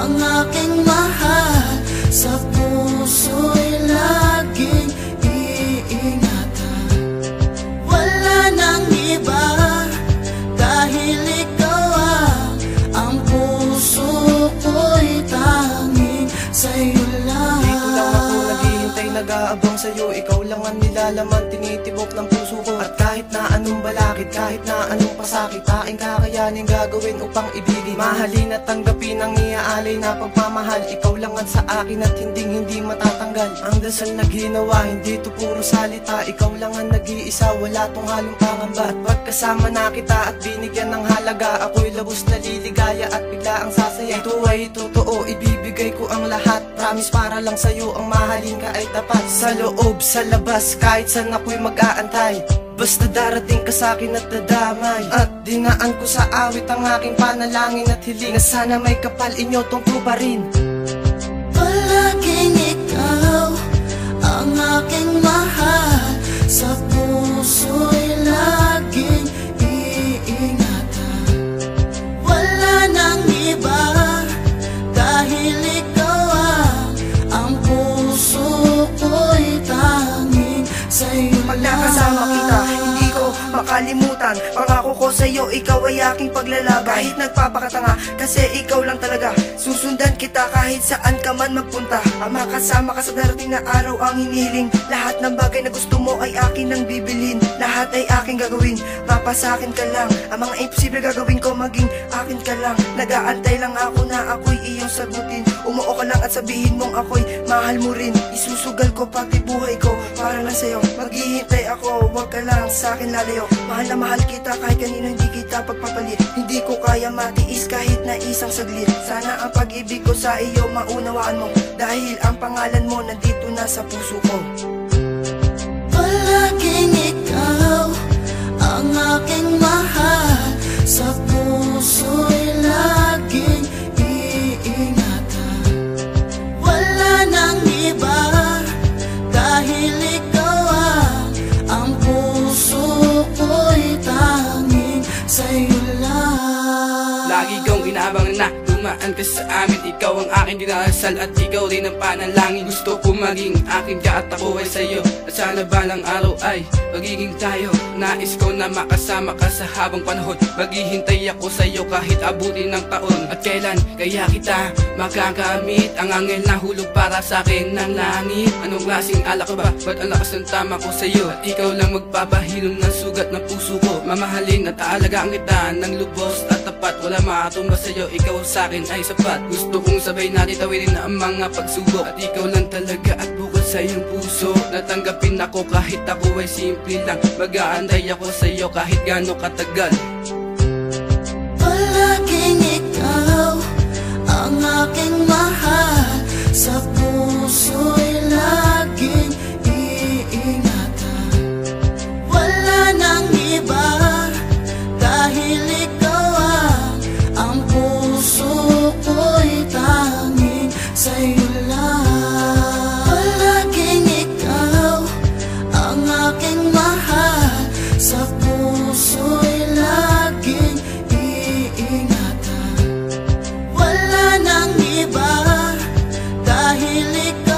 ang aking mahal. Sa puso'y laging iingatan. Wala nang iba, dahil ikaw ang puso ko'y tanging sa'yo lang. Di ko lang ako naghihintay, nag-aabang sa'yo. Ikaw lang ang nilalaman, tinitibok ng puso ko. At kahit na anong balakid, kahit na anong pasakit, aking kakayanin gagawin upang ibigin, mahalin at tanggapin ang iaalay na pagmamahal. Ikaw lang ang sa akin at hindi matatanggal. Ang dasal na ginawa, hindi to puro salita. Ikaw lang ang nag-iisa, wala tong halong pangamba. At pagkasama na kita at binigyan ng halaga, ako'y labos na liligaya at bigla ang sasaya. Ito ay totoo, ibibigay ko ang lahat. Promise para lang sa'yo, ang mahalin ka ay tapat. Sa loob, sa labas, kahit saan ako'y mag-aantay. Basta darating ka sa'kin at dadamay. At dinaan ko sa awit ang aking panalangin at hiling, na sana may kapal inyo tong tuparin. Palaging ikaw ang aking mahal. Sa puso'y laging iingatan. Wala nang iba, dahil ikaw ang puso ko'y tanging sa'yo lang. Pag nakasama kita, hindi ko makalimutan. Pangako ko sa'yo, ikaw ay aking paglalaban. Kahit nagpapakatanga, kasi ikaw lang talaga. Susundan kita kahit saan ka man magpunta. Ang makasama ka sa darating na araw ang hinihiling. Lahat ng bagay na gusto mo ay akin ang bibilhin. Lahat ay aking gagawin, mapasakin ka lang. Ang mga imposible gagawin ko, maging akin ka lang. Nag-aantay lang ako na ako'y iyong sagutin. Umuo ka lang at sabihin mong ako'y mahal mo rin. Isusugal ko pati buhay ko para lang sa'yo. Maghihintay ako, wag ka lang sa'kin lalayo. Mahal na mahal kita kahit kanino hindi kita pagpapalit. Hindi ko kaya matiis kahit na isang saglit. Sana ang pag-ibig ko sa iyo maunawaan mo, dahil ang pangalan mo nandito na sa puso ko. Palaging ikaw ang aking mahal. Sa puso'y laging iingatan. Wala nang iba, dahil ikaw ang puso ko'y tanging sa'yo lang. Lagi kong inaabangan na dumaan ka sa amin. Ikaw ang aking dinasal at ikaw rin ang panalangin. Gusto ko maging akin ka at ako ay sa'yo. At sana balang araw ay magiging tayo. Nais ko na makasama ka sa habang panahon. Maghihintay ako sa'yo kahit abutin ng taon. At kailan kaya kita makakamit? Ang angel na hulog para sa'kin ng langit. Anong klaseng alak ka ba? Ba't ang lakas ng tama ko sa'yo? At ikaw lang magpapahinom ng sugat ng puso ko. Mamahalin at aalagaan kita ng lubos at tapat. Wala makatumba sa'yo, ikaw sa'kin ay sapat. Gusto kong sabay natin tawirin ang mga pagsubok. At ikaw lang talaga at bukod sa iyong puso. Natanggapin ako kahit ako ay simple lang. Mag-aantay ako sa'yo kahit gaano katagal. Palaging ikaw ang aking mahal. Sa puso'y laging iingatan. Wala nang iba, dahil ikaw ang puso ko'y tanging sa'yo lang. Palaging ikaw ang aking mahal. Sa puso'y laging iingatan. Wala nang iba, dahil ikaw